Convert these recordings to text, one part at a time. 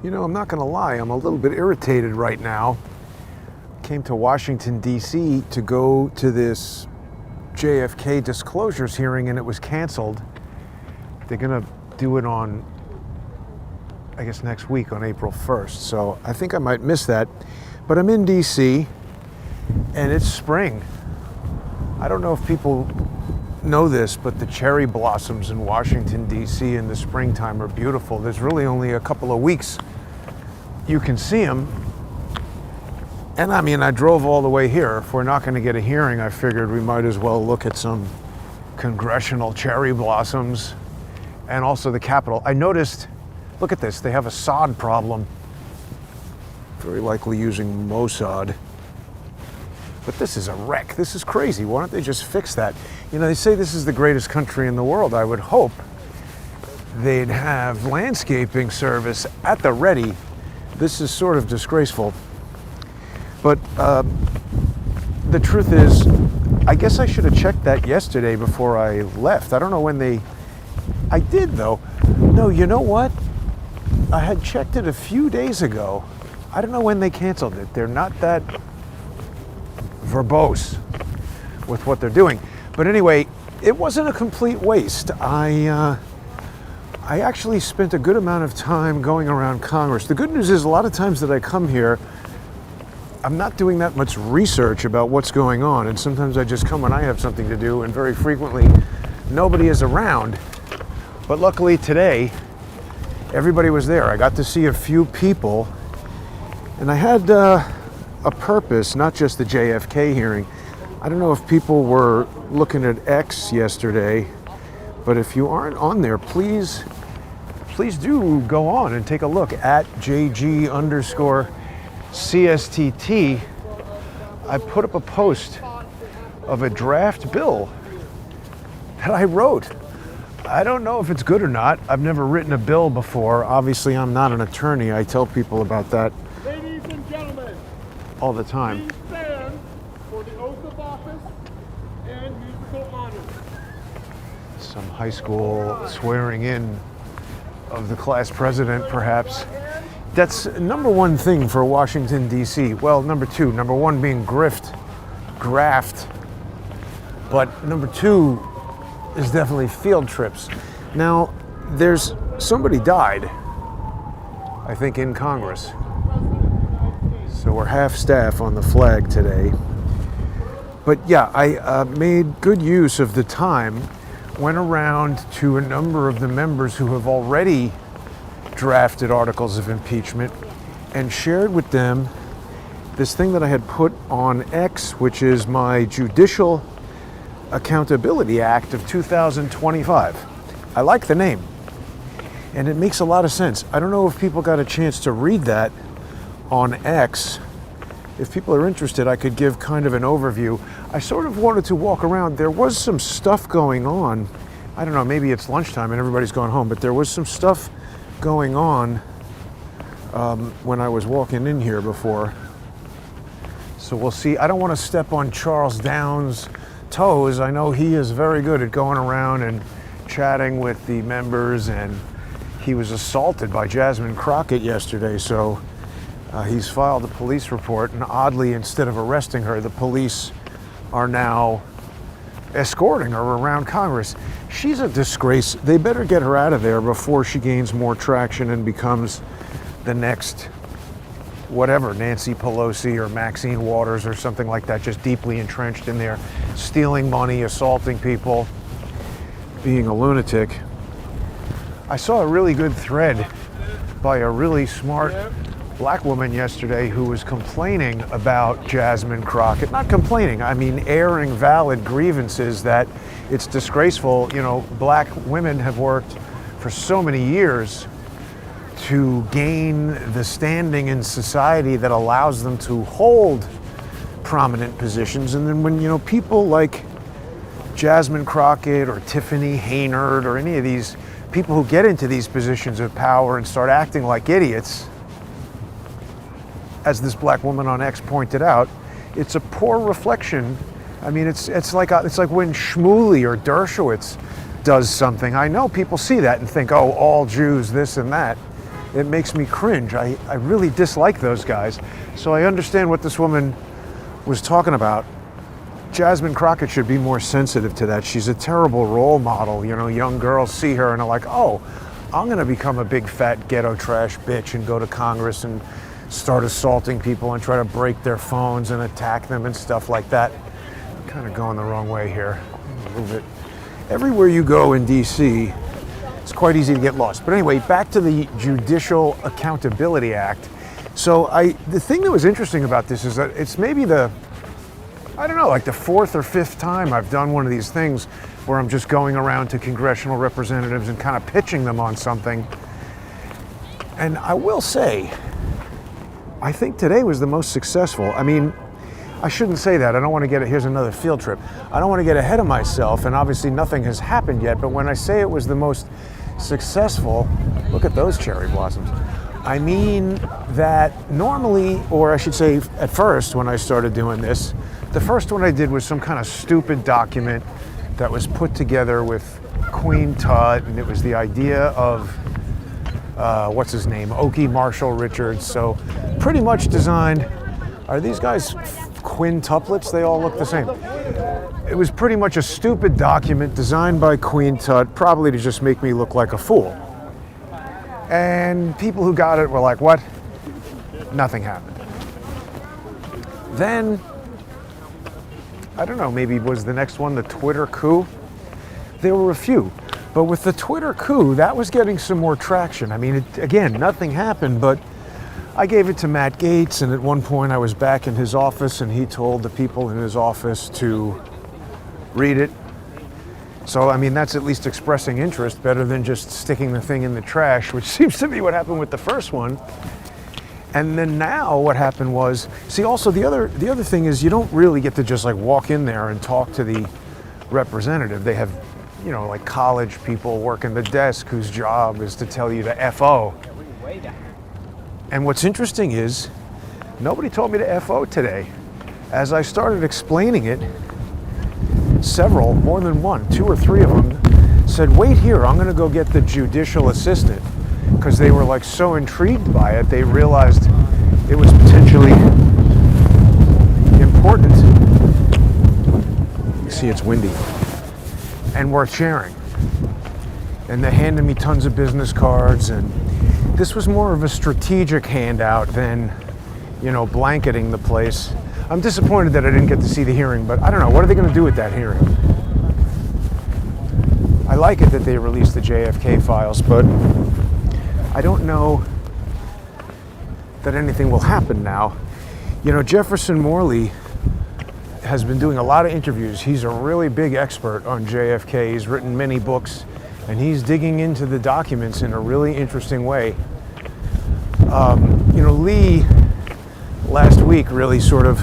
You know, I'm not going to lie, I'm a little bit irritated right now. Came to Washington, D.C. to go to this JFK disclosures hearing, and it was canceled. They're going to do it on, I guess, next week on April 1st. So I think I might miss that. But I'm in D.C., and it's spring. I don't know if people know this, but the cherry blossoms in Washington, D.C. in the springtime are beautiful. There's really only a couple of weeks you can see them. And I mean, I drove all the way here. If we're not going to get a hearing, I figured we might as well look at some congressional cherry blossoms and also the Capitol. I noticed, look at this, they have a sod problem. Very likely using Mossad. But this is a wreck. This is crazy. Why don't they just fix that? You know, they say this is the greatest country in the world. I would hope they'd have landscaping service at the ready. This is sort of disgraceful. But the truth is, I guess I should have checked that yesterday before I left. I don't know when they... I did, though. No, you know what? I had checked it a few days ago. I don't know when they canceled it. They're not that verbose with what they're doing. But anyway, it wasn't a complete waste. I actually spent a good amount of time going around Congress. The good news is a lot of times that I come here, I'm not doing that much research about what's going on, and sometimes I just come when I have something to do, and very frequently nobody is around. But luckily today, everybody was there. I got to see a few people, and I had a purpose, not just the JFK hearing. I don't know if people were looking at X yesterday, but if you aren't on there, please do go on and take a look at JG_CSTT. I put up a post of a draft bill that I wrote. I don't know if it's good or not. I've never written a bill before. Obviously, I'm not an attorney. I tell people about that Ladies and gentlemen, all the time. please stand for the oath of office and musical honors. Some high school swearing in of the class president, perhaps. That's number one thing for Washington, D.C. Well, number two. Number one being graft. But number two is definitely field trips. Now, there's somebody died, I think, in Congress. So we're half staff on the flag today. But yeah, I made good use of the time, went around to a number of the members who have already drafted articles of impeachment and shared with them this thing that I had put on X, which is my Judicial Accountability Act of 2025. I like the name, and it makes a lot of sense. I don't know if people got a chance to read that on X. If people are interested, I could give kind of an overview. I sort of wanted to walk around. There was some stuff going on. I don't know, maybe it's lunchtime and everybody's gone home, but there was some stuff going on when I was walking in here before. So we'll see. I don't want to step on Charles Downs' toes. I know he is very good at going around and chatting with the members, and he was assaulted by Jasmine Crockett yesterday, so he's filed a police report, and oddly, instead of arresting her, the police are now escorting her around Congress. She's a disgrace. They better get her out of there before she gains more traction and becomes the next whatever, Nancy Pelosi or Maxine Waters or something like that, just deeply entrenched in there, stealing money, assaulting people, being a lunatic. I saw a really good thread by a really smart black woman yesterday who was complaining about Jasmine Crockett. Not complaining, I mean airing valid grievances that it's disgraceful. You know, black women have worked for so many years to gain the standing in society that allows them to hold prominent positions. And then when, you know, people like Jasmine Crockett or Tiffany Haynard or any of these people who get into these positions of power and start acting like idiots, as this black woman on X pointed out, it's a poor reflection. I mean, it's like when Shmuley or Dershowitz does something. I know people see that and think, oh, all Jews, this and that. it makes me cringe. I really dislike those guys. So I understand what this woman was talking about. Jasmine Crockett should be more sensitive to that. She's a terrible role model. You know, young girls see her and are like, oh, I'm gonna become a big fat ghetto trash bitch and go to Congress and start assaulting people and try to break their phones and attack them and stuff like that. I'm kind of going the wrong way here a little bit. Everywhere you go in DC, it's quite easy to get lost. But anyway, back to the Judicial Accountability Act. So the thing that was interesting about this is that it's maybe I don't know, like the fourth or fifth time I've done one of these things where I'm just going around to congressional representatives and kind of pitching them on something. And I will say, I think today was the most successful. I mean, I shouldn't say that. I don't want to here's another field trip. I don't want to get ahead of myself, and obviously nothing has happened yet, but when I say it was the most successful, look at those cherry blossoms. I mean that normally, or I should say at first when I started doing this, the first one I did was some kind of stupid document that was put together with Queen Tut, and it was the idea of, what's his name, Okie Marshall Richards. So pretty much designed, are these guys quintuplets? They all look the same. It was pretty much a stupid document designed by Queen Tut, probably to just make me look like a fool. And people who got it were like, what? Nothing happened. Then, I don't know, maybe was the next one the Twitter coup? There were a few. But with the Twitter coup, that was getting some more traction. I mean, again, nothing happened, but I gave it to Matt Gaetz, and at one point I was back in his office, and he told the people in his office to read it. So, I mean, that's at least expressing interest, better than just sticking the thing in the trash, which seems to be what happened with the first one. And then now what happened was, see, also the other thing is you don't really get to just like walk in there and talk to the representative. They have, you know, like college people working the desk whose job is to tell you to FO. And what's interesting is nobody told me to FO today. As I started explaining it, several, more than one, 2 or 3 of them said, wait here, I'm gonna go get the judicial assistant. Because they were like so intrigued by it, they realized it was potentially important. You see, it's windy and worth sharing. And they handed me tons of business cards, and this was more of a strategic handout than, you know, blanketing the place. I'm disappointed that I didn't get to see the hearing, but I don't know, what are they going to do with that hearing? I like it that they released the JFK files, but I don't know that anything will happen now. You know, Jefferson Morley has been doing a lot of interviews. He's a really big expert on JFK. He's written many books, and he's digging into the documents in a really interesting way. You know, Lee last week really sort of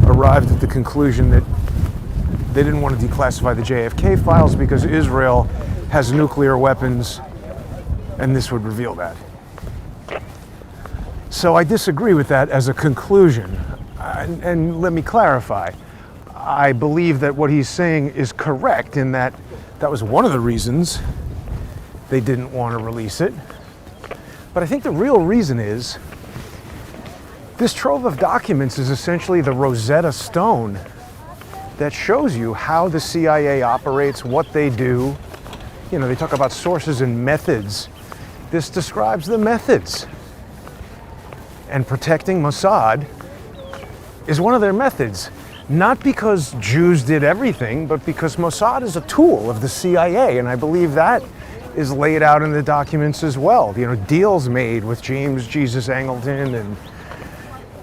arrived at the conclusion that they didn't want to declassify the JFK files because Israel has nuclear weapons, and this would reveal that. So I disagree with that as a conclusion. And let me clarify. I believe that what he's saying is correct in that that was one of the reasons they didn't want to release it. But I think the real reason is this trove of documents is essentially the Rosetta Stone that shows you how the CIA operates, what they do. You know, they talk about sources and methods. This describes the methods. And protecting Mossad is one of their methods. Not because Jews did everything, but because Mossad is a tool of the CIA, and I believe that is laid out in the documents as well. You know, deals made with James Jesus Angleton and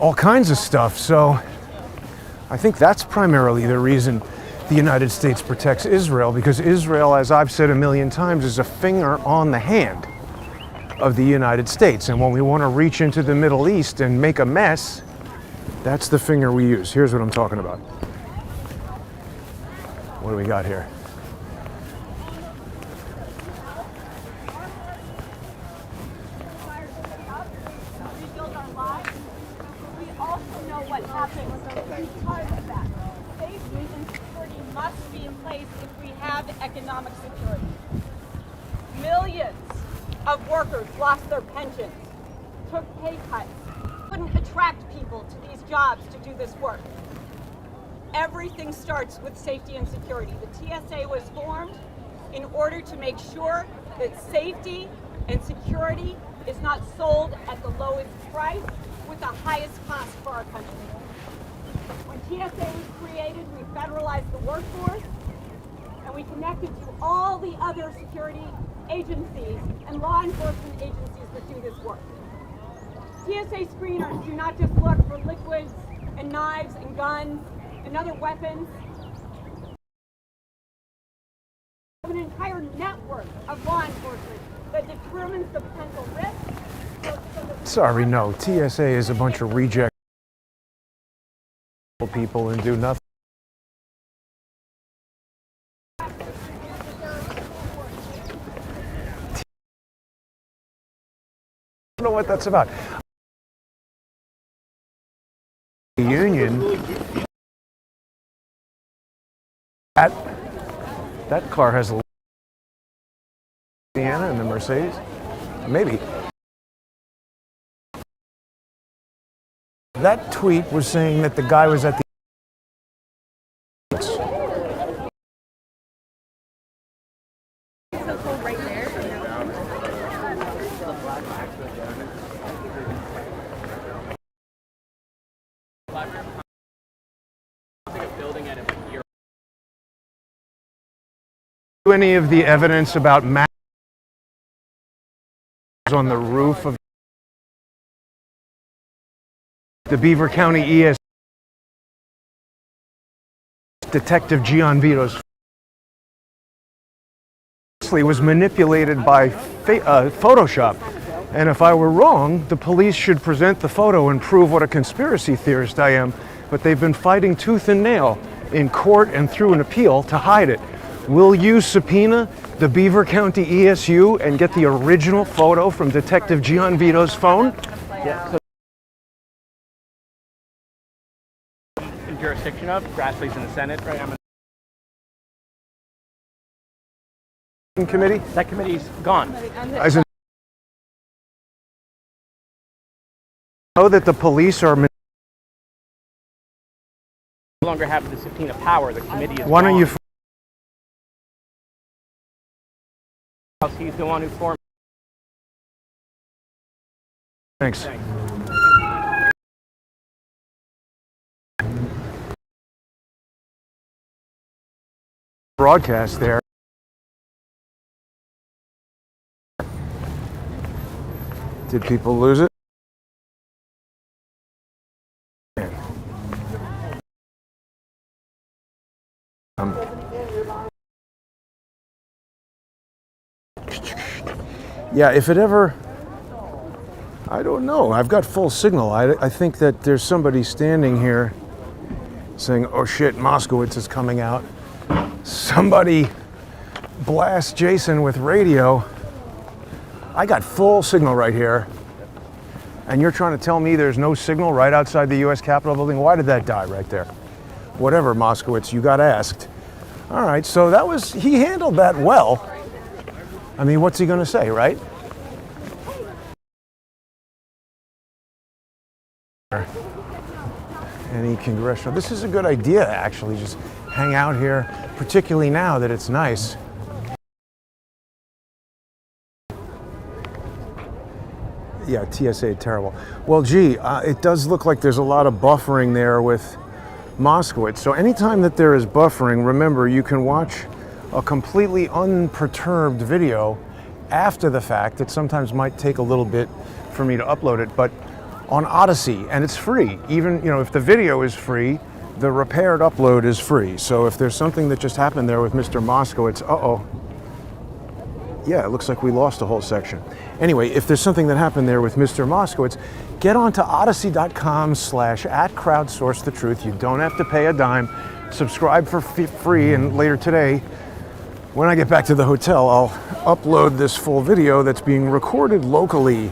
all kinds of stuff. So I think that's primarily the reason the United States protects Israel, because Israel, as I've said a million times, is a finger on the hand of the United States. And when we want to reach into the Middle East and make a mess, that's the finger we use. Here's what I'm talking about. What do we got here? We also know what happens because of that. Safety and security must be in place if we have economic security. Millions of workers lost their pensions, took pay cuts, couldn't attract people to these jobs to do this work. Everything starts with safety and security. The TSA was formed in order to make sure that safety and security is not sold at the lowest price with the highest cost for our country. When TSA was created, we federalized the workforce and we connected to all the other security agencies and law enforcement agencies that do this work. TSA screeners do not just look for liquids and knives and guns and other weapons. We have an entire network of law enforcement that determines the potential risks. Sorry, no. TSA is a bunch of reject people and do nothing. I don't know what that's about. The union. That car has a Sienna and the Mercedes. Maybe. That tweet was saying that the guy was at the any of the evidence about maps on the roof of the Beaver County ES Detective Gian Vito's was manipulated by Photoshop. And if I were wrong, the police should present the photo and prove what a conspiracy theorist I am. But they've been fighting tooth and nail in court and through an appeal to hide it. Will you subpoena the Beaver County ESU and get the original photo from Detective Gian Vito's phone? Yeah. Jurisdiction of Grassley's in the Senate, right? I'm in committee? That committee's gone. I know that the police are No longer have the subpoena power. The committee is Why gone. don't you He's the one who formed. Thanks. Broadcast there. Did people lose it? Yeah, if it ever, I don't know. I've got full signal. I think that there's somebody standing here saying, oh shit, Moskowitz is coming out. Somebody blast Jason with radio. I got full signal right here. And you're trying to tell me there's no signal right outside the U.S. Capitol building? Why did that die right there? Whatever, Moskowitz, you got asked. All right, so he handled that well. I mean, what's he going to say, right? Any congressional, this is a good idea, actually, just hang out here, particularly now that it's nice. Yeah, TSA, terrible. Well, gee, it does look like there's a lot of buffering there with Moskowitz. So anytime that there is buffering, remember, you can watch a completely unperturbed video after the fact. It sometimes might take a little bit for me to upload it, but on Odyssey, and it's free. Even, if the video is free, the repaired upload is free. So if there's something that just happened there with Mr. Moskowitz, yeah, it looks like we lost a whole section. Anyway, if there's something that happened there with Mr. Moskowitz, get onto odyssey.com/@crowdsourcethetruth. You don't have to pay a dime. Subscribe for free, and later today, when I get back to the hotel, I'll upload this full video that's being recorded locally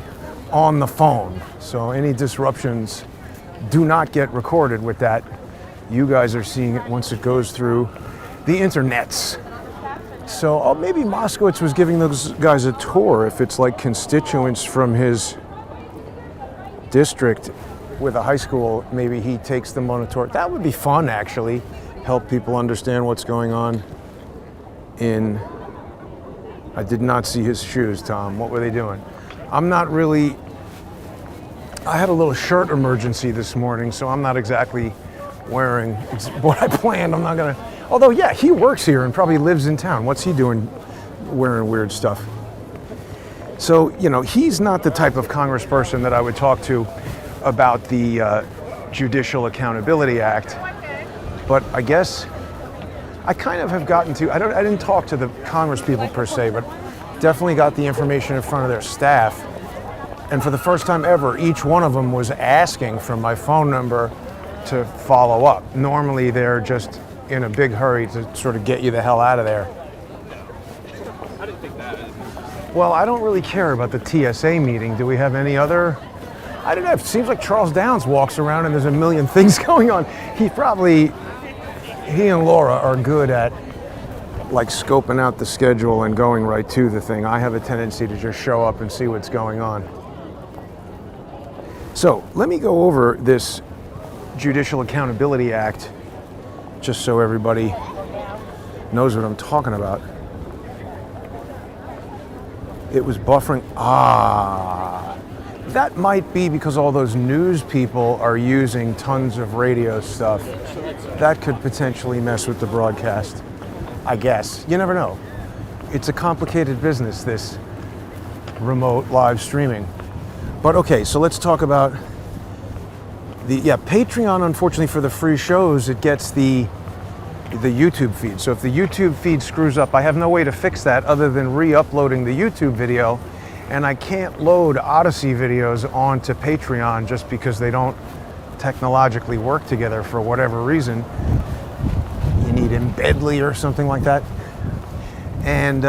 on the phone. So any disruptions do not get recorded with that. You guys are seeing it once it goes through the internets. So maybe Moskowitz was giving those guys a tour if it's like constituents from his district with a high school. Maybe he takes them on a tour. That would be fun, actually. Help people understand what's going on in... I did not see his shoes, Tom. What were they doing? I'm not really... I had a little shirt emergency this morning, so I'm not exactly wearing what I planned. I'm not gonna... Although, yeah, he works here and probably lives in town. What's he doing wearing weird stuff? So, you know, he's not the type of congressperson that I would talk to about the Judicial Accountability Act. But I guess I kind of have gotten to... I didn't talk to the Congress people per se, but definitely got the information in front of their staff. And for the first time ever, each one of them was asking for my phone number to follow up. Normally, they're just in a big hurry to sort of get you the hell out of there. I didn't think that. Well, I don't really care about the TSA meeting. Do we have any other? I don't know. It seems like Charles Downs walks around and there's a million things going on. He and Laura are good at like scoping out the schedule and going right to the thing. I have a tendency to just show up and see what's going on. So let me go over this Judicial Accountability Act just so everybody knows what I'm talking about. It was buffering. That might be because all those news people are using tons of radio stuff. That could potentially mess with the broadcast, I guess. You never know. It's a complicated business, this remote live streaming. But okay, so let's talk about Patreon. Unfortunately for the free shows, it gets the YouTube feed. So if the YouTube feed screws up, I have no way to fix that other than re-uploading the YouTube video, and I can't load Odyssey videos onto Patreon just because they don't technologically work together for whatever reason. You need Embedly or something like that. And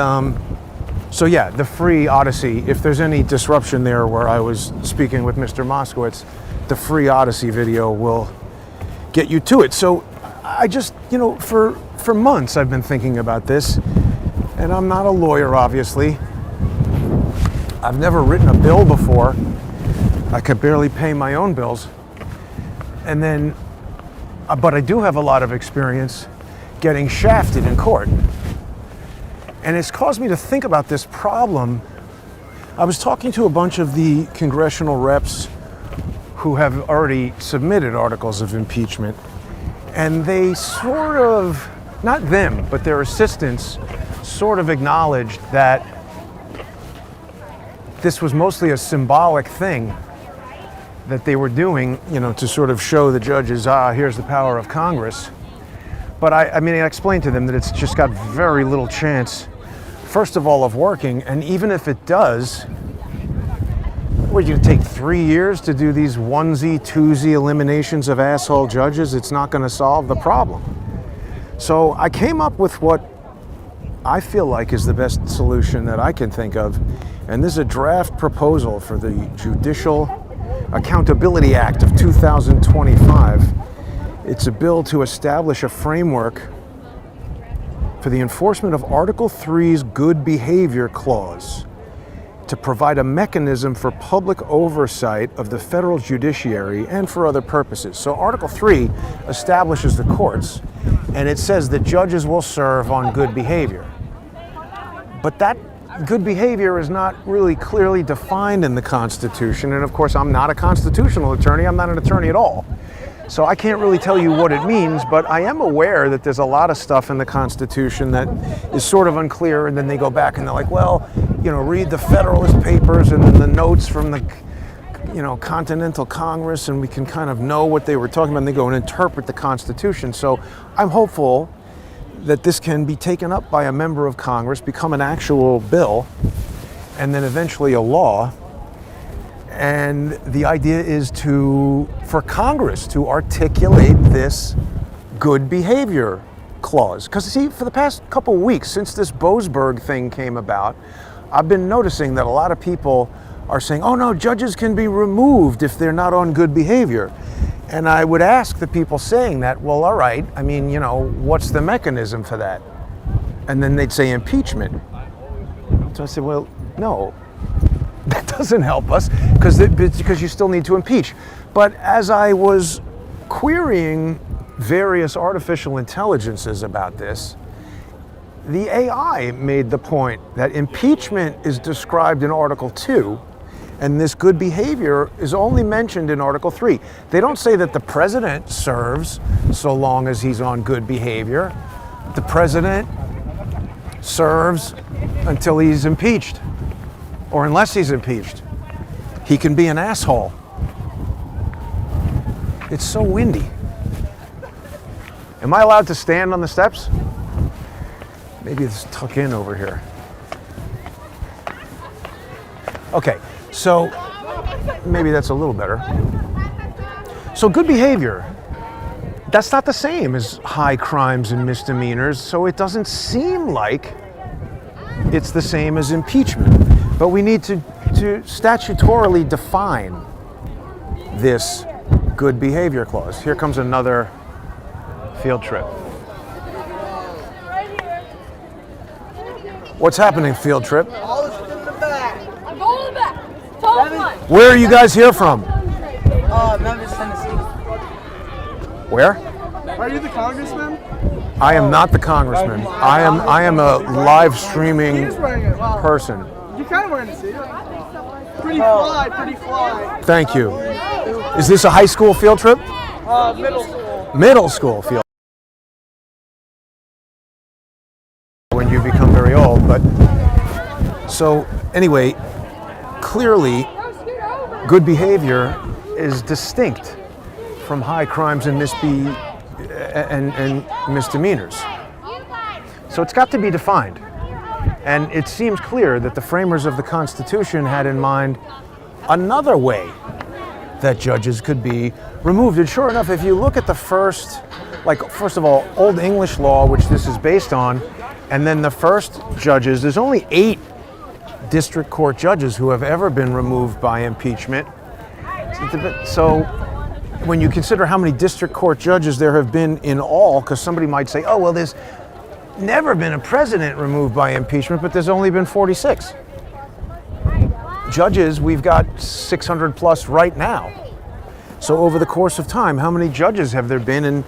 so yeah, the free Odyssey, if there's any disruption there where I was speaking with Mr. Moskowitz, the free Odyssey video will get you to it. So I just, you know, for months I've been thinking about this, and I'm not a lawyer, obviously. I've never written a bill before. I could barely pay my own bills. And then, but I do have a lot of experience getting shafted in court. And it's caused me to think about this problem. I was talking to a bunch of the congressional reps who have already submitted articles of impeachment, and they sort of, not them, but their assistants sort of acknowledged that this was mostly a symbolic thing that they were doing, you know, to sort of show the judges, here's the power of Congress. But I mean, I explained to them that it's just got very little chance, first of all, of working, and even if it does, what, are you gonna take 3 years to do these onesie, twosie eliminations of asshole judges? It's not gonna solve the problem. So I came up with what I feel like is the best solution that I can think of, and this is a draft proposal for the Judicial Accountability Act of 2025. It's a bill to establish a framework for the enforcement of Article 3's Good Behavior Clause to provide a mechanism for public oversight of the federal judiciary and for other purposes. So Article 3 establishes the courts, and it says that judges will serve on good behavior. But that good behavior is not really clearly defined in the Constitution, and of course I'm not a constitutional attorney, I'm not an attorney at all. So I can't really tell you what it means, but I am aware that there's a lot of stuff in the Constitution that is sort of unclear, and then they go back and they're like, well, you know, read the Federalist Papers and then the notes from the, you know, Continental Congress, and we can kind of know what they were talking about, and they go and interpret the Constitution. So I'm hopeful that this can be taken up by a member of Congress, become an actual bill, and then eventually a law. And the idea is for Congress to articulate this good behavior clause. Because see, for the past couple of weeks, since this Boseberg thing came about, I've been noticing that a lot of people are saying, oh no, judges can be removed if they're not on good behavior. And I would ask the people saying that, well, all right, I mean, you know, what's the mechanism for that? And then they'd say impeachment. So I said, well, no, that doesn't help us because you still need to impeach. But as I was querying various artificial intelligences about this, the AI made the point that impeachment is described in Article 2, and this good behavior is only mentioned in Article 3. They don't say that the president serves so long as he's on good behavior. The president serves until he's impeached, or unless he's impeached. He can be an asshole. It's so windy. Am I allowed to stand on the steps? Maybe it's tuck in over here. Okay, so maybe that's a little better. So good behavior, that's not the same as high crimes and misdemeanors, so it doesn't seem like it's the same as impeachment. But we need to statutorily define this good behavior clause. Here comes another field trip. What's happening, field trip? All the shit in the back. I'm going back. Top one. Where are you guys here from? Memphis, Tennessee. Where? Are you the congressman? I am not the congressman. I am a live streaming He's wearing it. Wow. person. You kind of wearing it, see? Pretty fly, pretty fly. Thank you. Is this a high school field trip? Middle school. Middle school field. When you become very old, but so anyway, clearly good behavior is distinct from high crimes and misdemeanors. So it's got to be defined. And it seems clear that the framers of the Constitution had in mind another way that judges could be removed. And sure enough, if you look at the first of all, Old English law, which this is based on, and then the first judges, there's only 8 district court judges who have ever been removed by impeachment. So when you consider how many district court judges there have been in all, because somebody might say, oh, well, there's never been a president removed by impeachment, but there's only been 46. Judges, we've got 600 plus right now. So over the course of time, how many judges have there been? And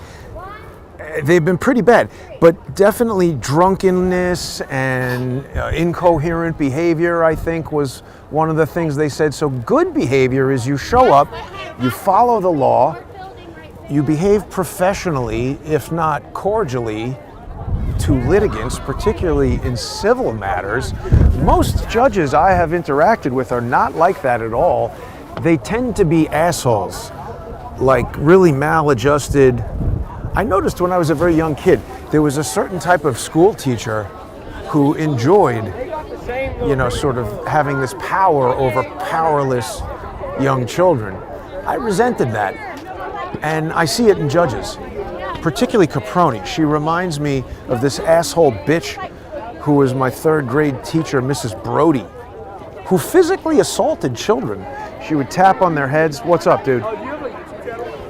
they've been pretty bad, but definitely drunkenness and incoherent behavior, I think, was one of the things they said. So good behavior is you show up, you follow the law, you behave professionally, if not cordially, to litigants, particularly in civil matters. Most judges I have interacted with are not like that at all. They tend to be assholes, like really maladjusted. I noticed when I was a very young kid, there was a certain type of school teacher who enjoyed, sort of having this power over powerless young children. I resented that, and I see it in judges, particularly Caproni. She reminds me of this asshole bitch who was my 3rd grade teacher, Mrs. Brody, who physically assaulted children. She would tap on their heads. What's up, dude?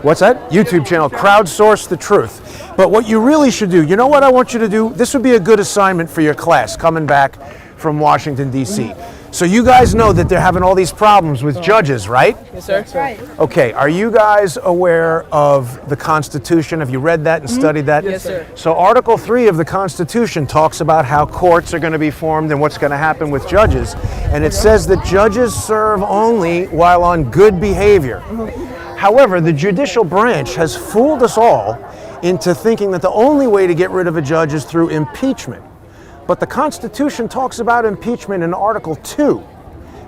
What's that? YouTube channel, Crowdsource the Truth. But what you really should do, you know what I want you to do? This would be a good assignment for your class coming back from Washington, D.C. So you guys know that they're having all these problems with judges, right? Yes, sir. Right. Okay, are you guys aware of the Constitution? Have you read that and studied that? Yes, sir. So Article 3 of the Constitution talks about how courts are going to be formed and what's going to happen with judges. And it says that judges serve only while on good behavior. However, the judicial branch has fooled us all into thinking that the only way to get rid of a judge is through impeachment. But the Constitution talks about impeachment in Article 2.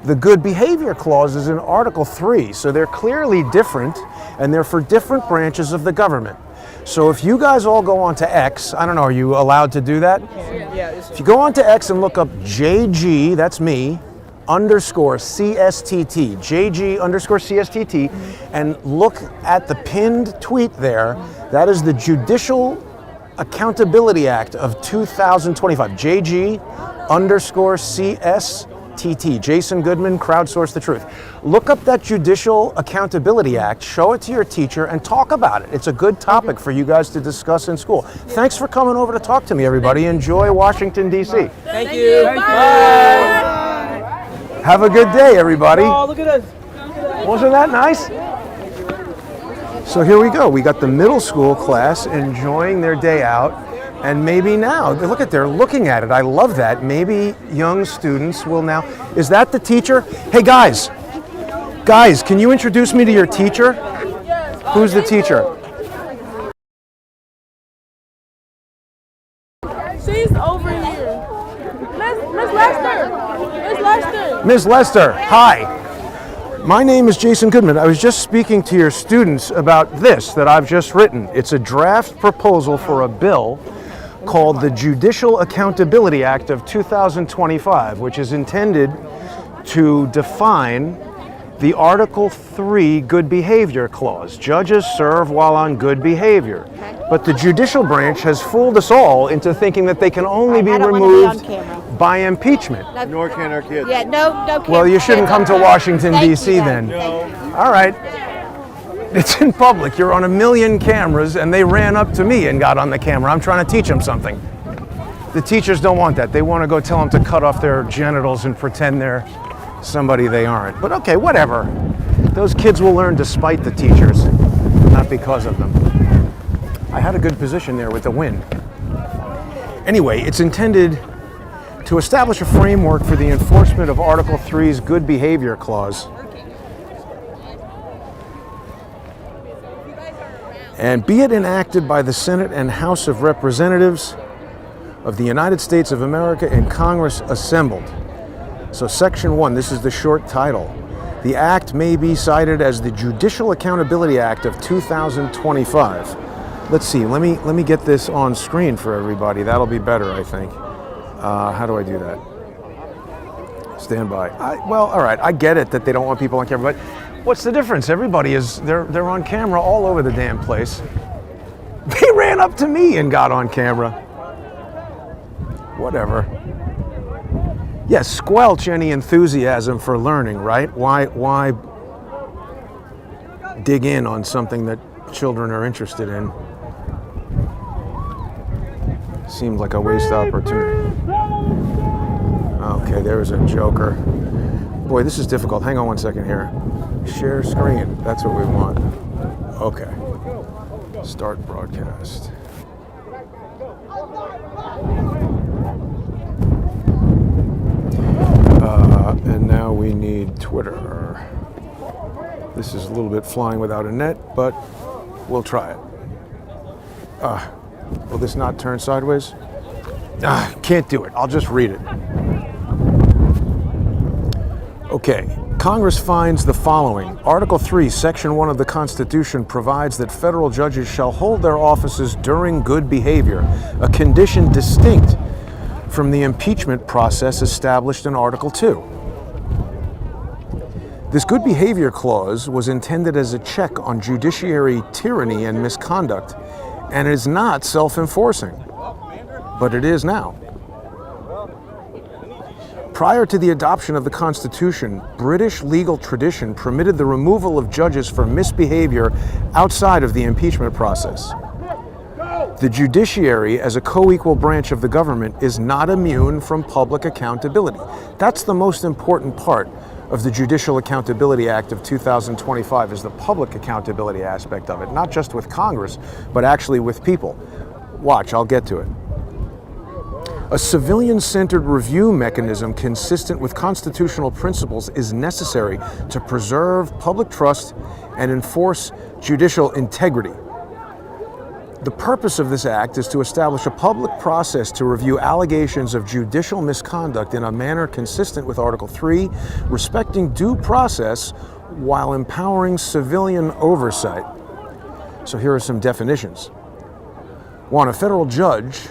The good behavior clause is in Article 3, so they're clearly different, and they're for different branches of the government. So if you guys all go onto X, I don't know, are you allowed to do that? Yeah. If you go onto X and look up JG, that's me, _CSTT, JG _CSTT, and look at the pinned tweet there, that is the Judicial Accountability Act of 2025, JG _CSTT. JTT, Jason Goodman, Crowdsource the Truth. Look up that Judicial Accountability Act, show it to your teacher, and talk about it. It's a good topic for you guys to discuss in school. Thanks for coming over to talk to me, everybody. Enjoy Washington, D.C. Thank you. Have a good day, everybody. Oh, look at us. Wasn't that nice? So here we go. We got the middle school class enjoying their day out. And maybe now, look at, they're looking at it. I love that. Maybe young students will now. Is that the teacher? Hey, guys, can you introduce me to your teacher? Who's the teacher? She's over here. Miss Lester. Miss Lester. Ms. Lester, hi. My name is Jason Goodman. I was just speaking to your students about this that I've just written. It's a draft proposal for a bill called the Judicial Accountability Act of 2025, which is intended to define the Article 3 good behavior clause. Judges serve while on good behavior. But the judicial branch has fooled us all into thinking that they can only be removed by impeachment. Nor can our kids. Yeah, no. Well, you shouldn't come to Washington, D.C. then. All right. It's in public. You're on 1 million cameras, and they ran up to me and got on the camera. I'm trying to teach them something. The teachers don't want that. They want to go tell them to cut off their genitals and pretend they're somebody they aren't. But okay, whatever. Those kids will learn despite the teachers, not because of them. I had a good position there with the wind. Anyway, it's intended to establish a framework for the enforcement of Article 3's good behavior clause. And be it enacted by the Senate and House of Representatives of the United States of America and Congress assembled. So Section 1, this is the short title. The act may be cited as the Judicial Accountability Act of 2025. Let's see, let me get this on screen for everybody. That'll be better, I think. How do I do that? Stand by. Well, all right, I get it that they don't want people on camera, but what's the difference? Everybody they're on camera all over the damn place. They ran up to me and got on camera. Whatever. Yes, squelch any enthusiasm for learning, right? Why dig in on something that children are interested in? Seems like a waste opportunity. Okay, there's a joker. Boy, this is difficult. Hang on one second here. Share screen. That's what we want. Okay. Start broadcast. And now we need Twitter. This is a little bit flying without a net, but we'll try it. Will this not turn sideways? Can't do it. I'll just read it. Okay. Congress finds the following. Article 3, Section 1 of the Constitution provides that federal judges shall hold their offices during good behavior, a condition distinct from the impeachment process established in Article 2. This good behavior clause was intended as a check on judiciary tyranny and misconduct, and is not self-enforcing, but it is now. Prior to the adoption of the Constitution, British legal tradition permitted the removal of judges for misbehavior outside of the impeachment process. The judiciary, as a co-equal branch of the government, is not immune from public accountability. That's the most important part of the Judicial Accountability Act of 2025, is the public accountability aspect of it, not just with Congress, but actually with people. Watch, I'll get to it. A civilian-centered review mechanism consistent with constitutional principles is necessary to preserve public trust and enforce judicial integrity. The purpose of this act is to establish a public process to review allegations of judicial misconduct in a manner consistent with Article 3, respecting due process while empowering civilian oversight. So here are some definitions. 1, a federal judge.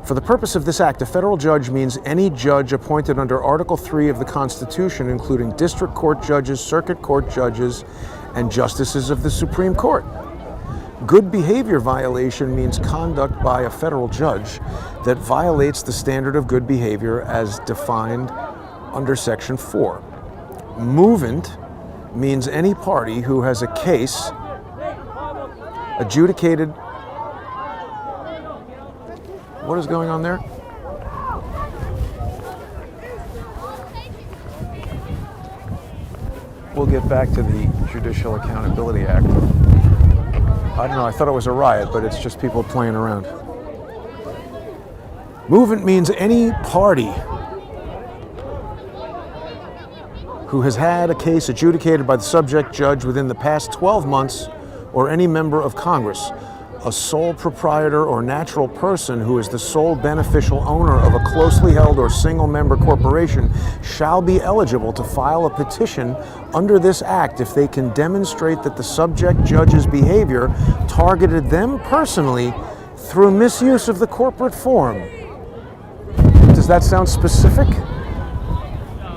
For the purpose of this act, a federal judge means any judge appointed under Article 3 of the Constitution, including district court judges, circuit court judges, and justices of the Supreme Court. Good behavior violation means conduct by a federal judge that violates the standard of good behavior as defined under Section 4. Movant means any party who has a case adjudicated. What is going on there? We'll get back to the Judicial Accountability Act. I don't know, I thought it was a riot, but it's just people playing around. Movant means any party who has had a case adjudicated by the subject judge within the past 12 months, or any member of Congress. A sole proprietor or natural person who is the sole beneficial owner of a closely held or single-member corporation shall be eligible to file a petition under this act if they can demonstrate that the subject judge's behavior targeted them personally through misuse of the corporate form. Does that sound specific?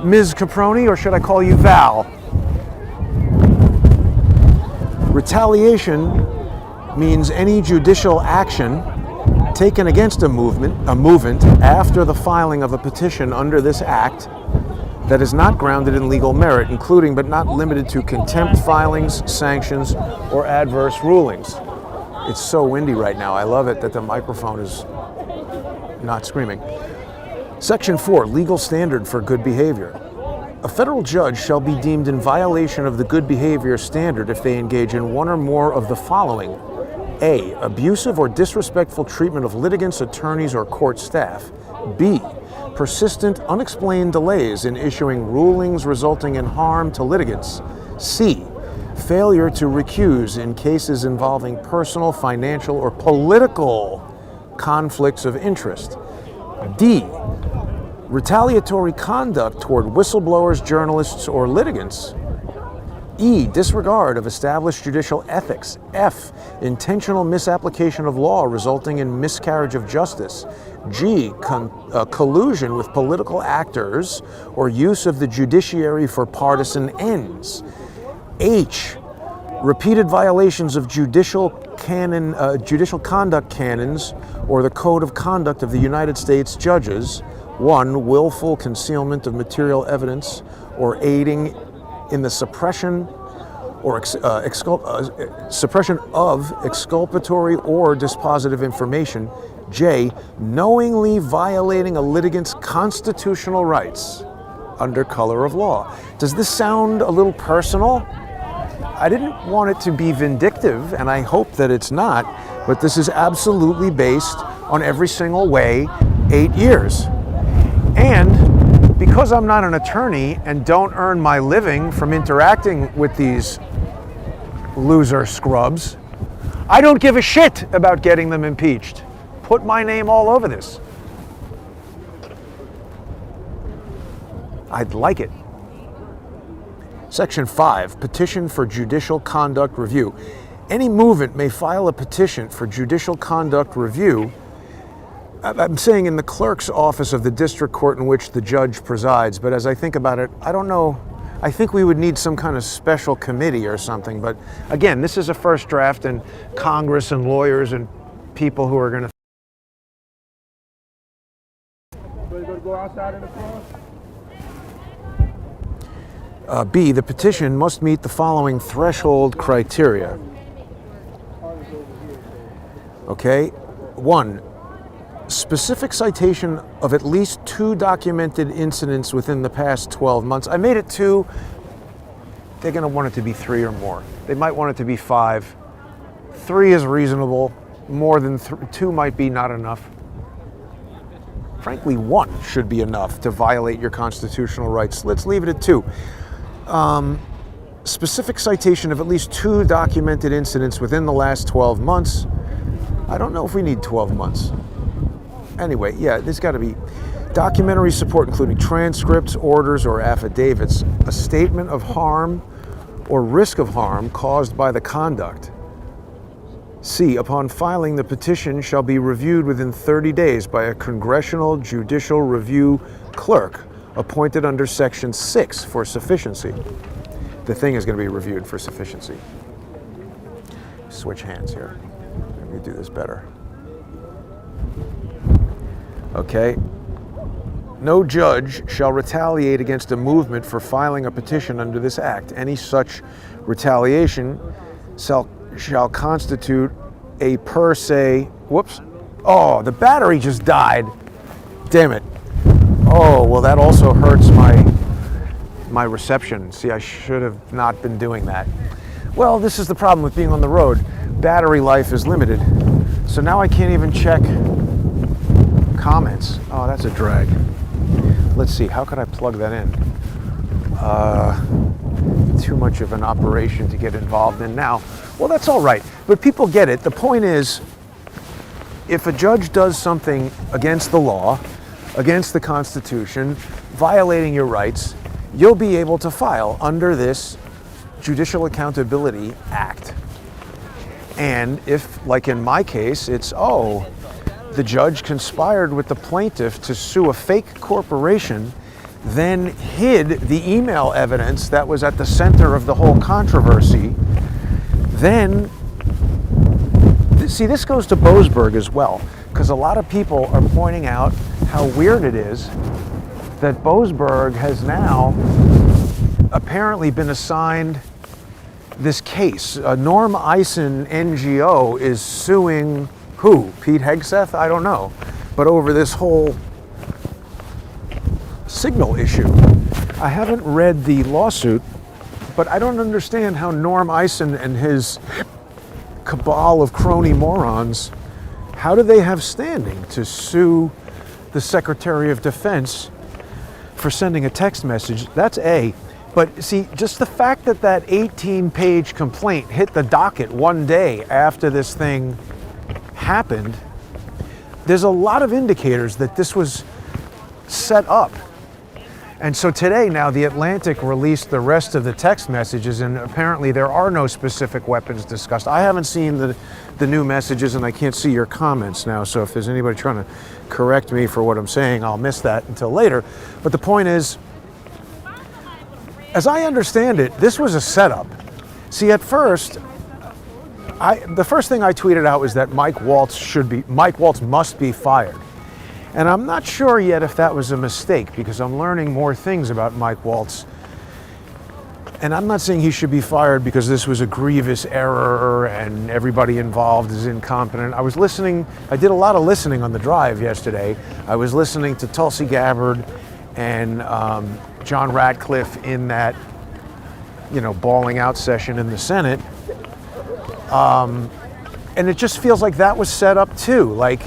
Ms. Caproni, or should I call you Val? Retaliation means any judicial action taken against a movant after the filing of a petition under this act that is not grounded in legal merit, including but not limited to contempt filings, sanctions, or adverse rulings. It's so windy right now. I love it that the microphone is not screaming. Section 4, legal standard for good behavior. A federal judge shall be deemed in violation of the good behavior standard if they engage in one or more of the following. A, abusive or disrespectful treatment of litigants, attorneys, or court staff. B, persistent, unexplained delays in issuing rulings resulting in harm to litigants. C, failure to recuse in cases involving personal, financial, or political conflicts of interest. D, retaliatory conduct toward whistleblowers, journalists, or litigants. E, disregard of established judicial ethics. F, intentional misapplication of law resulting in miscarriage of justice. G, collusion with political actors or use of the judiciary for partisan ends. H, repeated violations of judicial conduct canons or the Code of Conduct of the United States judges. 1, willful concealment of material evidence or aiding in the suppression or suppression of exculpatory or dispositive information. J, knowingly violating a litigant's constitutional rights under color of law. Does this sound a little personal? I didn't want it to be vindictive, and I hope that it's not, but this is absolutely based on every single way 8 years. And because I'm not an attorney and don't earn my living from interacting with these loser scrubs, I don't give a shit about getting them impeached. Put my name all over this. I'd like it. Section 5, petition for judicial conduct review. Any movant may file a petition for judicial conduct review. I'm saying in the clerk's office of the district court in which the judge presides, but as I think about it, I don't know. I think we would need some kind of special committee or something. But again, this is a first draft, and Congress and lawyers and people who are going to. Ready to go outside in the floor? B, the petition must meet the following threshold criteria. Okay, 1, specific citation of at least 2 documented incidents within the past 12 months. I made it 2. They're going to want it to be 3 or more. They might want it to be 5. 3 is reasonable. More than 2 might be not enough. Frankly, 1 should be enough to violate your constitutional rights. Let's leave it at 2. Specific citation of at least 2 documented incidents within the last 12 months. I don't know if we need 12 months. Anyway, yeah, there's got to be documentary support, including transcripts, orders, or affidavits, a statement of harm or risk of harm caused by the conduct. C, upon filing, the petition shall be reviewed within 30 days by a Congressional Judicial Review clerk appointed under Section 6 for sufficiency. The thing is going to be reviewed for sufficiency. Switch hands here. Let me do this better. Okay. No judge shall retaliate against a movement for filing a petition under this act. Any such retaliation shall constitute a per se, whoops, oh, the battery just died. Damn it. Oh, well, that also hurts my reception. See, I should have not been doing that. Well, this is the problem with being on the road. Battery life is limited. So now I can't even check comments. Oh, that's a drag. Let's see, how could I plug that in? Too much of an operation to get involved in now. Well, that's all right, but people get it. The point is, if a judge does something against the law, against the Constitution, violating your rights, you'll be able to file under this Judicial Accountability Act. And if, like in my case, it's, oh, the judge conspired with the plaintiff to sue a fake corporation, then hid the email evidence that was at the center of the whole controversy, then, see, this goes to Boseberg as well, because a lot of people are pointing out how weird it is that Boseberg has now apparently been assigned this case. Norm Eisen NGO is suing who? Pete Hegseth? I don't know. But over this whole signal issue. I haven't read the lawsuit, but I don't understand how Norm Eisen and his cabal of crony morons, how do they have standing to sue the Secretary of Defense for sending a text message? That's A. But see, just the fact that that 18-page complaint hit the docket one day after this thing happened, there's a lot of indicators that this was set up. And so today now the Atlantic released the rest of the text messages, and apparently there are no specific weapons discussed. I haven't seen the new messages, and I can't see your comments now, so if there's anybody trying to correct me for what I'm saying, I'll miss that until later. But the point is, as I understand it, this was a setup. See, at first, the first thing I tweeted out was that Mike Waltz must be fired. And I'm not sure yet if that was a mistake, because I'm learning more things about Mike Waltz. And I'm not saying he should be fired because this was a grievous error and everybody involved is incompetent. I did a lot of listening on the drive yesterday. I was listening to Tulsi Gabbard and John Ratcliffe in that, bawling out session in the Senate. And it just feels like that was set up too. Like,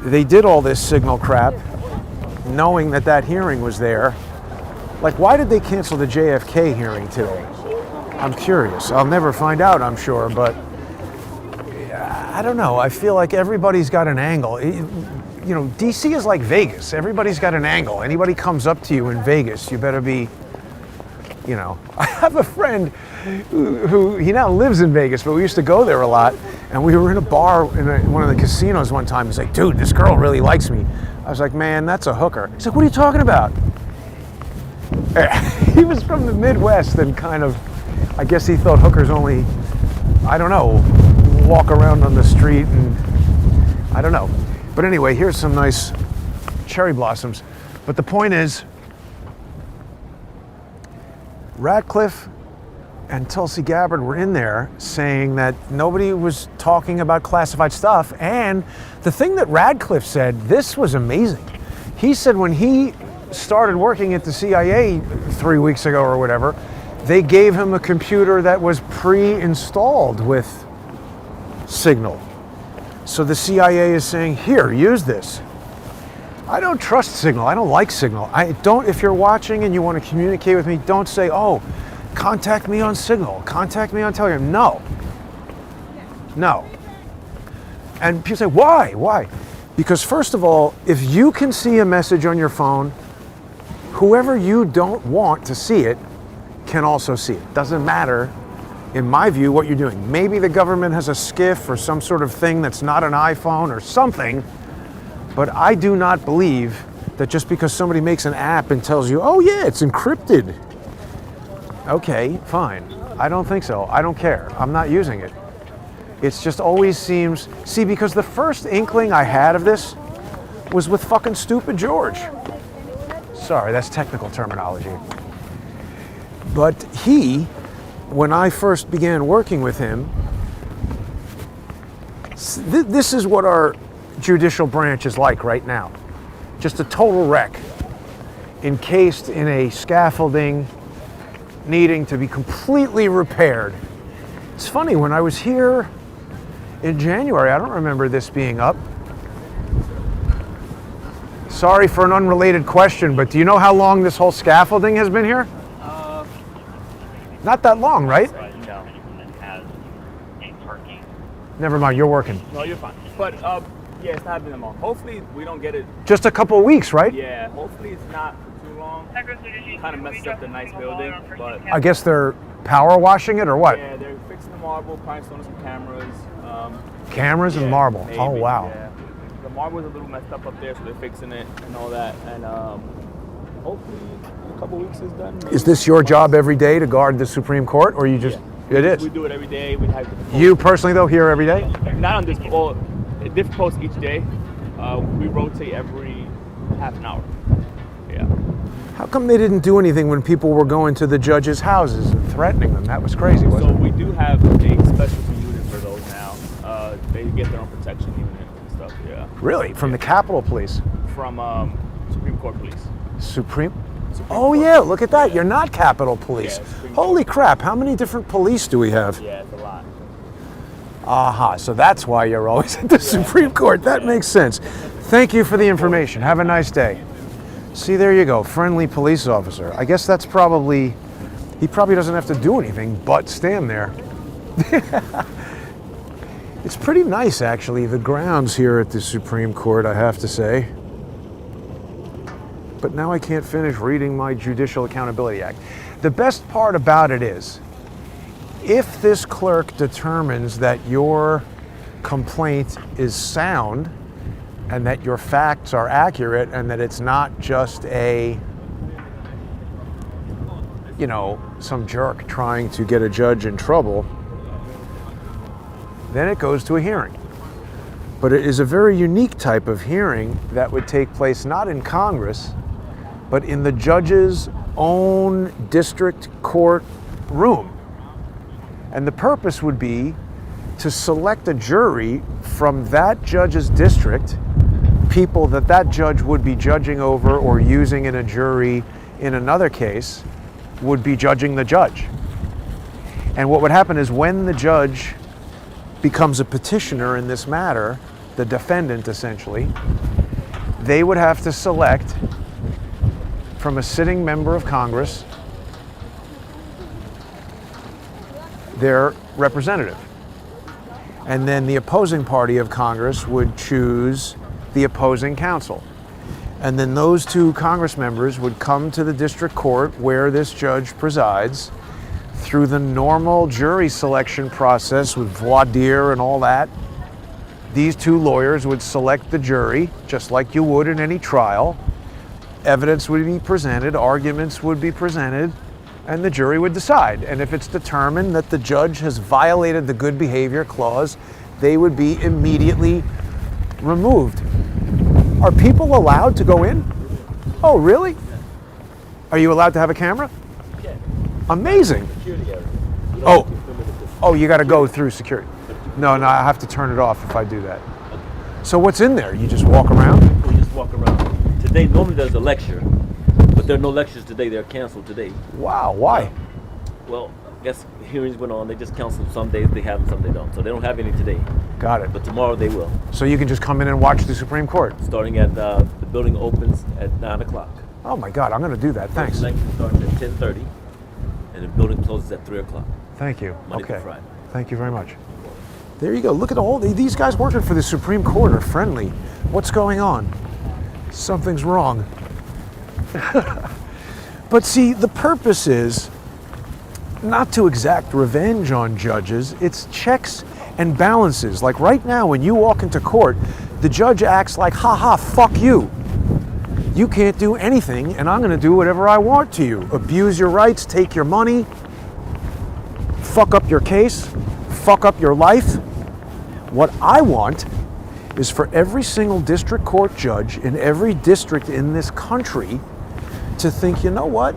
they did all this signal crap knowing that that hearing was there. Like, why did they cancel the JFK hearing today? I'm curious. I'll never find out, I'm sure, but I don't know. I feel like everybody's got an angle. DC is like Vegas. Everybody's got an angle. Anybody comes up to you in Vegas, you better be, I have a friend who he now lives in Vegas, but we used to go there a lot. And we were in a bar in one of the casinos one time. He's like, dude, this girl really likes me. I was like, man, that's a hooker. He's like, what are you talking about? He was from the Midwest and kind of, I guess he thought hookers only, I don't know, walk around on the street and I don't know. But anyway, here's some nice cherry blossoms. But the point is, Ratcliffe and Tulsi Gabbard were in there saying that nobody was talking about classified stuff. And the thing that Radcliffe said, this was amazing. He said when he started working at the CIA 3 weeks ago or whatever, they gave him a computer that was pre-installed with Signal. So the CIA is saying, here, use this. I don't trust Signal. I don't like Signal. If you're watching and you want to communicate with me, don't say, oh, contact me on Signal, contact me on Telegram. No. And people say, why? Because first of all, if you can see a message on your phone, whoever you don't want to see it can also see it. Doesn't matter, in my view, what you're doing. Maybe the government has a skiff or some sort of thing that's not an iPhone or something, but I do not believe that just because somebody makes an app and tells you, oh yeah, it's encrypted. Okay, fine. I don't think so. I don't care. I'm not using it. It's just always seems... See, because the first inkling I had of this was with fucking stupid George. Sorry, that's technical terminology. But he, when I first began working with him, this is what our judicial branch is like right now. Just a total wreck, encased in a scaffolding needing to be completely repaired. It's funny, when I was here in January, I don't remember this being up. Sorry for an unrelated question, but do you know how long this whole scaffolding has been here? Not that long, right? No. Never mind, you're working. No, you're fine. But yeah, it's not been that long. Hopefully we don't get it. Just a couple of weeks, right? Yeah, hopefully it's not too long. Kind of messes up the nice building, but I guess they're power washing it or what? yeah, they're fixing the marble, probably installing some cameras. Cameras and Yeah, marble. maybe, Oh, wow. Yeah. The marble's a little messed up there, so they're fixing it and all that. And hopefully in a couple weeks it's done. Is this your job every day to guard the Supreme Court, or you just? Yeah. It is. We do it every day. We have You personally, though, here every day? not on this, well, different posts each day. We rotate every half an hour. Yeah. How come they didn't do anything when people were going to the judges' houses and threatening them? That was crazy, So wasn't it? we do have a specialty unit for those now. They get their own protection unit and stuff. Yeah. Really? From the Capitol Police? From Supreme Court Police. Supreme? Oh, yeah, look at that. You're not Capitol Police. Yeah, Supreme Holy crap, how many different police do we have? Yeah, it's a lot. Aha, so that's why you're always at the Supreme Court. That makes sense. Thank you for the information. Have a nice day. See, there you go, friendly police officer. I guess that's probably, he probably doesn't have to do anything but stand there. It's pretty nice, actually, the grounds here at the Supreme Court, I have to say. But now I can't finish reading my Judicial Accountability Act. The best part about it is, if this clerk determines that your complaint is sound and that your facts are accurate and that it's not just a, you know, some jerk trying to get a judge in trouble, then it goes to a hearing. But it is a very unique type of hearing that would take place not in Congress, but in the judge's own district court room. And the purpose would be to select a jury from that judge's district, people that that judge would be judging over or using in a jury in another case, would be judging the judge. And what would happen is when the judge becomes a petitioner in this matter, the defendant essentially, they would have to select from a sitting member of Congress their representative. And then the opposing party of Congress would choose the opposing counsel. And then those two Congress members would come to the district court where this judge presides through the normal jury selection process with voir dire and all that. These two lawyers would select the jury, just like you would in any trial. Evidence would be presented, arguments would be presented, and the jury would decide. And if it's determined that the judge has violated the good behavior clause, they would be immediately removed. Are people allowed to go in? Oh, really? Are you allowed to have a camera? Yeah. Amazing. Security area. Oh, you got to go through security. No, I have to turn it off if I do that. So what's in there? You just walk around? We just walk around. Today, normally there's a lecture, but there are no lectures today. They're canceled today. Wow, why? Well, I guess hearings went on. They just canceled. Some days they have them, some they don't. So they don't have any today. Got it. But tomorrow they will. So you can just come in and watch the Supreme Court? Starting at, the building opens at 9 o'clock. Oh my God, I'm going to do that. Thanks. The lecture starts at 10:30, and the building closes at 3 o'clock. Thank you. Monday Okay. to Friday. Thank you very much. There you go. Look at all these guys working for the Supreme Court are friendly. What's going on? Something's wrong. But see, the purpose is not to exact revenge on judges. It's checks and balances. Like right now, when you walk into court, the judge acts like, ha, fuck you. You can't do anything, and I'm going to do whatever I want to you. Abuse your rights, take your money, fuck up your case, fuck up your life. What I want is for every single district court judge in every district in this country to think, you know what?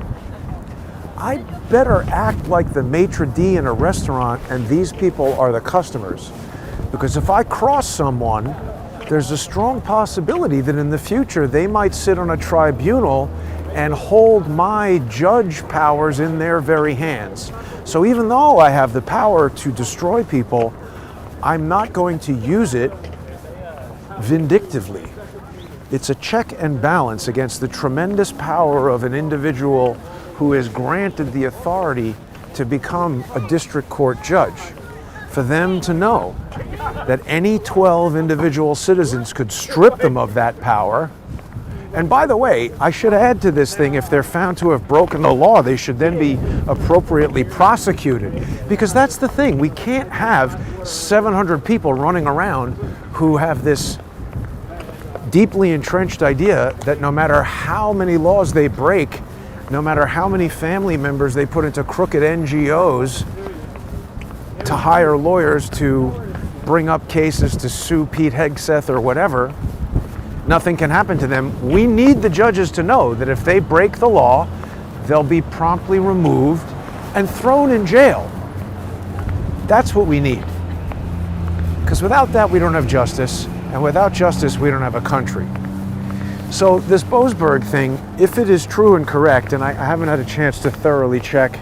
I better act like the maitre d' in a restaurant and these people are the customers. Because if I cross someone, there's a strong possibility that in the future they might sit on a tribunal and hold my judge powers in their very hands. So even though I have the power to destroy people, I'm not going to use it vindictively. It's a check and balance against the tremendous power of an individual who is granted the authority to become a district court judge. For them to know that any 12 individual citizens could strip them of that power. And by the way, I should add to this thing, if they're found to have broken the law, they should then be appropriately prosecuted. Because that's the thing, we can't have 700 people running around who have this deeply entrenched idea that no matter how many laws they break, no matter how many family members they put into crooked NGOs to hire lawyers to bring up cases to sue Pete Hegseth or whatever, nothing can happen to them. We need the judges to know that if they break the law, they'll be promptly removed and thrown in jail. That's what we need. Because without that, we don't have justice. And without justice, we don't have a country. So this Boseberg thing, if it is true and correct, and I haven't had a chance to thoroughly check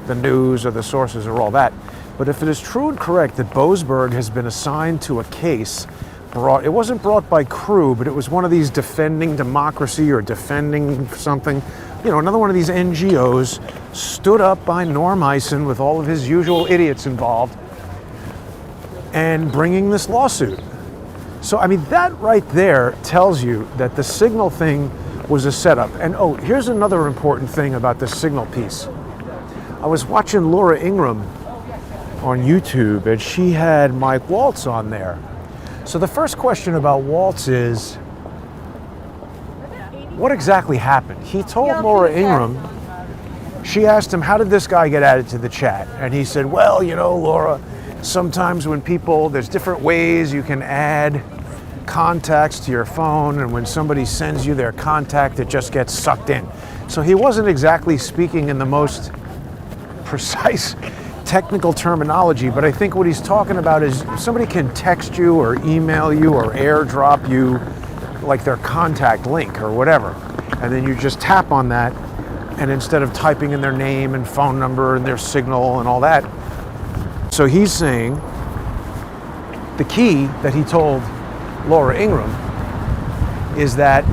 the news or the sources or all that, but if it is true and correct that Boseberg has been assigned to a case it wasn't brought by Crew, but it was one of these defending democracy or defending something, you know, another one of these NGOs stood up by Norm Eisen with all of his usual idiots involved and bringing this lawsuit. So, I mean, that right there tells you that the Signal thing was a setup. And oh, here's another important thing about the Signal piece. I was watching Laura Ingraham on YouTube, and she had Mike Waltz on there. So the first question about Waltz is, what exactly happened? He told Laura Ingraham, she asked him, how did this guy get added to the chat? And he said, well, you know, Laura, sometimes when people, there's different ways you can add contacts to your phone, and when somebody sends you their contact, it just gets sucked in. So he wasn't exactly speaking in the most precise technical terminology, but I think what he's talking about is somebody can text you or email you or airdrop you like their contact link or whatever, and then you just tap on that, and instead of typing in their name and phone number and their Signal and all that. So he's saying the key that he told Laura Ingraham is that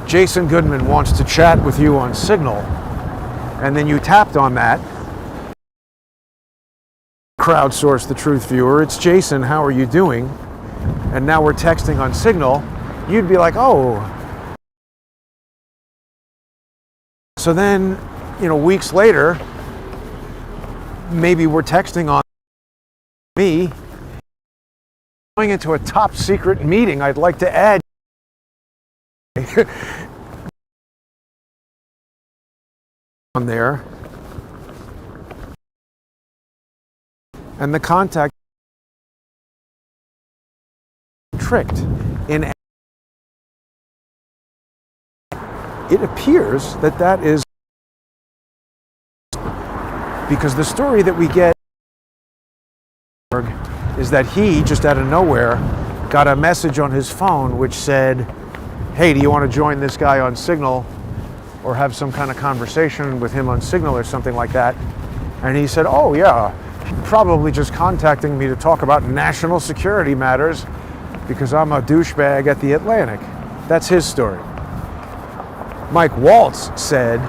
Jason Goodman wants to chat with you on Signal, and then you tapped on that. Crowdsource the truth viewer, it's Jason, how are you doing? And now we're texting on Signal. You'd be like, oh. So then, you know, weeks later, maybe we're texting on me, going into a top secret meeting I'd like to add. On there, and the contact tricked in. It appears that that is because the story that we get is that he just out of nowhere got a message on his phone which said, hey, do you want to join this guy on Signal or have some kind of conversation with him on Signal or something like that? And he said, oh yeah, probably just contacting me to talk about national security matters because I'm a douchebag at the Atlantic. That's his story. Mike Waltz said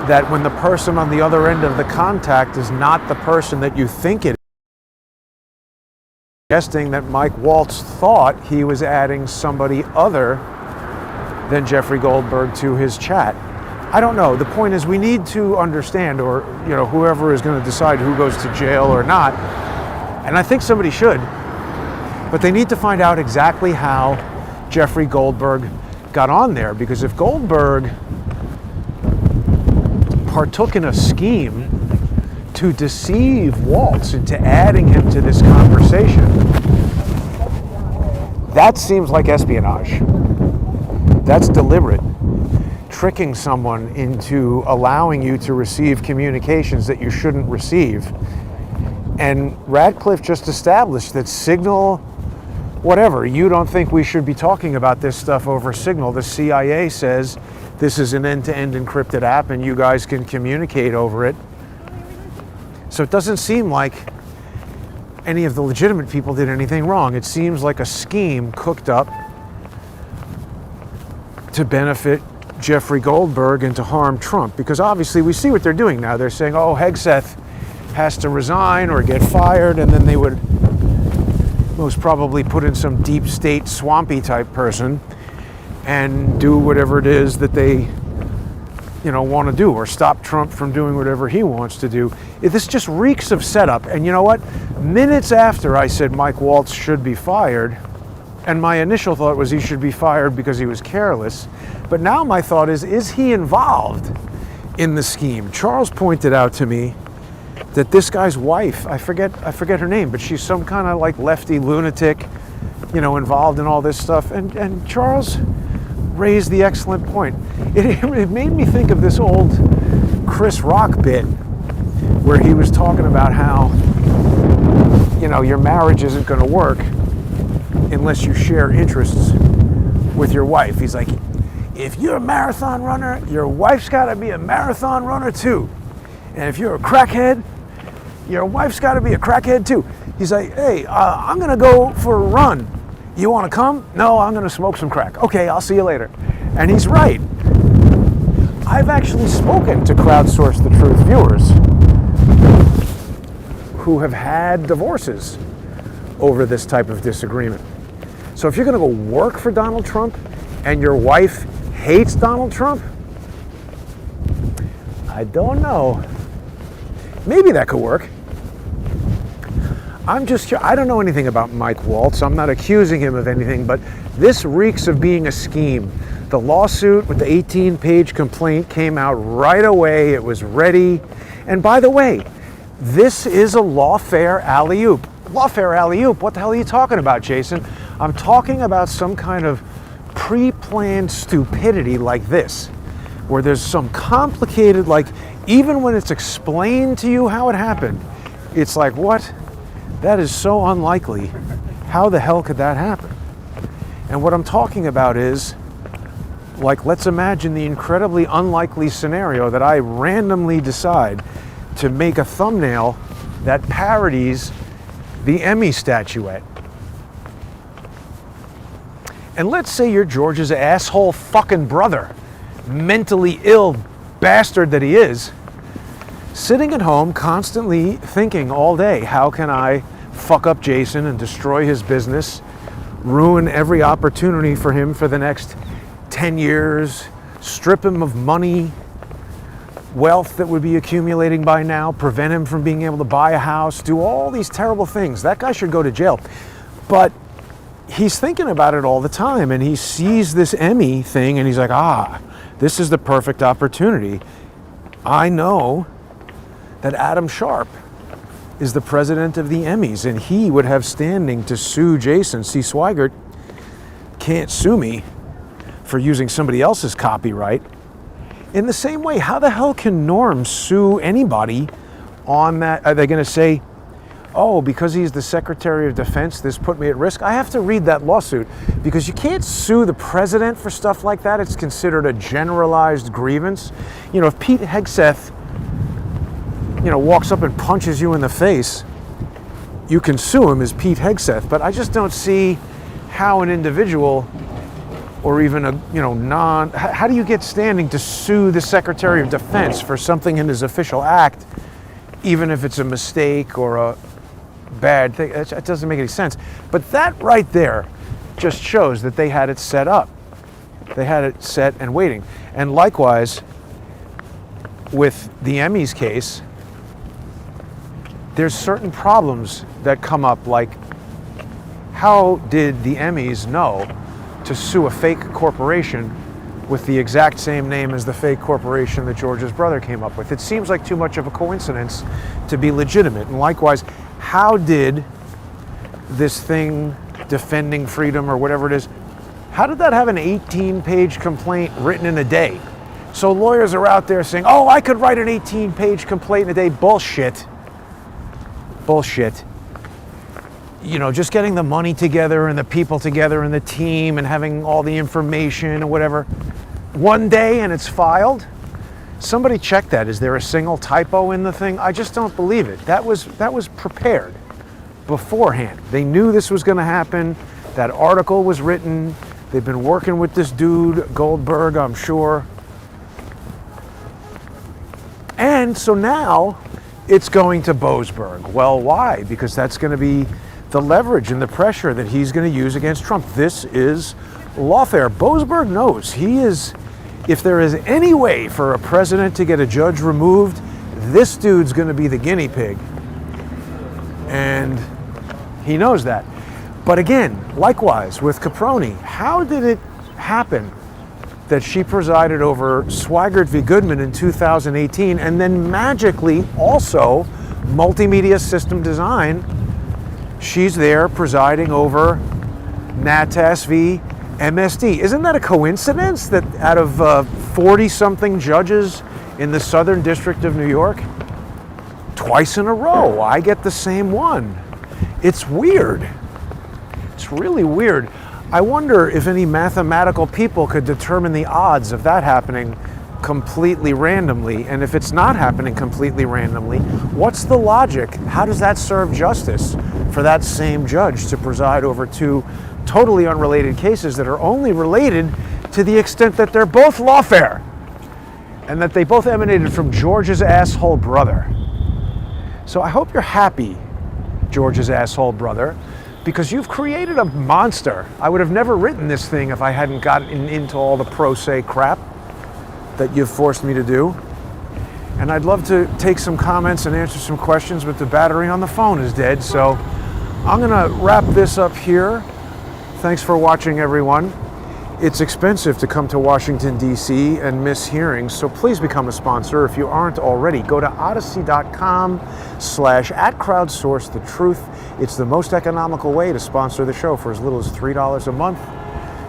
that when the person on the other end of the contact is not the person that you think it is, suggesting that Mike Waltz thought he was adding somebody other than Jeffrey Goldberg to his chat. I don't know. The point is we need to understand, or you know, whoever is going to decide who goes to jail or not, and I think somebody should, but they need to find out exactly how Jeffrey Goldberg got on there, because if Goldberg partook in a scheme to deceive Waltz into adding him to this conversation, that seems like espionage. That's deliberate. Tricking someone into allowing you to receive communications that you shouldn't receive. And Radcliffe just established that Signal, whatever, you don't think we should be talking about this stuff over Signal. The CIA says this is an end-to-end encrypted app and you guys can communicate over it. So it doesn't seem like any of the legitimate people did anything wrong. It seems like a scheme cooked up to benefit Jeffrey Goldberg and to harm Trump, because obviously we see what they're doing now. They're saying, oh, Hegseth has to resign or get fired, and then they would most probably put in some deep state swampy type person and do whatever it is that they want to do, or stop Trump from doing whatever he wants to do. This just reeks of setup. And you know what? Minutes after I said Mike Waltz should be fired, and my initial thought was he should be fired because he was careless, but now my thought is he involved in the scheme? Charles pointed out to me that this guy's wife, I forget her name, but she's some kind of like lefty lunatic, involved in all this stuff. And Charles raised the excellent point. It made me think of this old Chris Rock bit where he was talking about how, your marriage isn't going to work unless you share interests with your wife. He's like, if you're a marathon runner, your wife's got to be a marathon runner too. And if you're a crackhead, your wife's got to be a crackhead too. He's like, hey, I'm going to go for a run. You want to come? No, I'm going to smoke some crack. Okay, I'll see you later. And he's right. I've actually spoken to Crowdsource the Truth viewers who have had divorces over this type of disagreement. So if you're going to go work for Donald Trump and your wife hates Donald Trump, I don't know. Maybe that could work. I don't know anything about Mike Waltz. I'm not accusing him of anything, but this reeks of being a scheme. The lawsuit with the 18-page complaint came out right away. It was ready. And by the way, this is a lawfare alley-oop. Lawfare alley-oop? What the hell are you talking about, Jason? I'm talking about some kind of pre-planned stupidity like this, where there's some complicated, even when it's explained to you how it happened, it's like, what? That is so unlikely. How the hell could that happen? And what I'm talking about is, let's imagine the incredibly unlikely scenario that I randomly decide to make a thumbnail that parodies the Emmy statuette. And let's say you're George's asshole fucking brother, mentally ill bastard that he is, sitting at home constantly thinking all day, how can I fuck up Jason and destroy his business, ruin every opportunity for him for the next 10 years, strip him of money, wealth that would be accumulating by now, prevent him from being able to buy a house, do all these terrible things. That guy should go to jail. But he's thinking about it all the time, and he sees this Emmy thing and he's like, this is the perfect opportunity. I know that Adam Sharp is the president of the Emmys, and he would have standing to sue Jason. See, Swigert can't sue me for using somebody else's copyright. In the same way, how the hell can Norm sue anybody on that? Are they going to say, oh, because he's the Secretary of Defense, this put me at risk? I have to read that lawsuit, because you can't sue the president for stuff like that. It's considered a generalized grievance. If Pete Hegseth walks up and punches you in the face, you can sue him as Pete Hegseth. But I just don't see how an individual, or even how do you get standing to sue the Secretary of Defense for something in his official act, even if it's a mistake or a bad thing? It doesn't make any sense. But that right there just shows that they had it set up. They had it set and waiting. And likewise, with the Emmys case, there's certain problems that come up, like how did the Emmys know to sue a fake corporation with the exact same name as the fake corporation that George's brother came up with. It seems like too much of a coincidence to be legitimate. And likewise, how did this thing, Defending Freedom or whatever it is, how did that have an 18-page complaint written in a day? So lawyers are out there saying, oh, I could write an 18-page complaint in a day. Bullshit. Bullshit. You know, just getting the money together and the people together and the team and having all the information and whatever. One day and it's filed? Somebody check that. Is there a single typo in the thing? I just don't believe it. That was prepared beforehand. They knew this was going to happen. That article was written. They've been working with this dude, Goldberg, I'm sure. And so now it's going to Boseberg. Well, why? Because that's going to be the leverage and the pressure that he's going to use against Trump. This is lawfare. Boseberg knows he is, if there is any way for a president to get a judge removed, this dude's going to be the guinea pig. And he knows that. But again, likewise with Caproni, how did it happen that she presided over Swigert v. Goodman in 2018 and then magically also multimedia system design? She's there presiding over NATAS v. MSD. Isn't that a coincidence that out of 40-something judges in the Southern District of New York, twice in a row, I get the same one? It's weird. It's really weird. I wonder if any mathematical people could determine the odds of that happening completely randomly. And if it's not happening completely randomly, what's the logic? How does that serve justice for that same judge to preside over two totally unrelated cases that are only related to the extent that they're both lawfare and that they both emanated from George's asshole brother? So I hope you're happy, George's asshole brother, because you've created a monster. I would have never written this thing if I hadn't gotten into all the pro se crap that you've forced me to do. And I'd love to take some comments and answer some questions, but the battery on the phone is dead. So I'm gonna wrap this up here. Thanks for watching, everyone. It's expensive to come to Washington, D.C. and miss hearings, so please become a sponsor if you aren't already. Go to odyssey.com/@crowdsourcethetruth. It's the most economical way to sponsor the show for as little as $3 a month.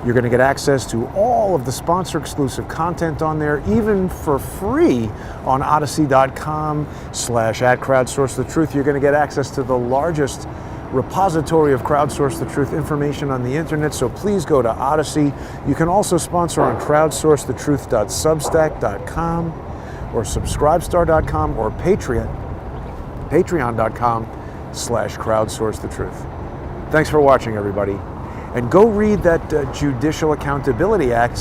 You're going to get access to all of the sponsor-exclusive content on there, even for free on odyssey.com/@crowdsourcethetruth. You're going to get access to the largest repository of Crowdsource the Truth information on the internet, so please go to Odyssey. You can also sponsor on crowdsourcethetruth.substack.com or subscribestar.com or patreon.com/crowdsourcethetruth. Thanks for watching, everybody. And go read that Judicial Accountability Act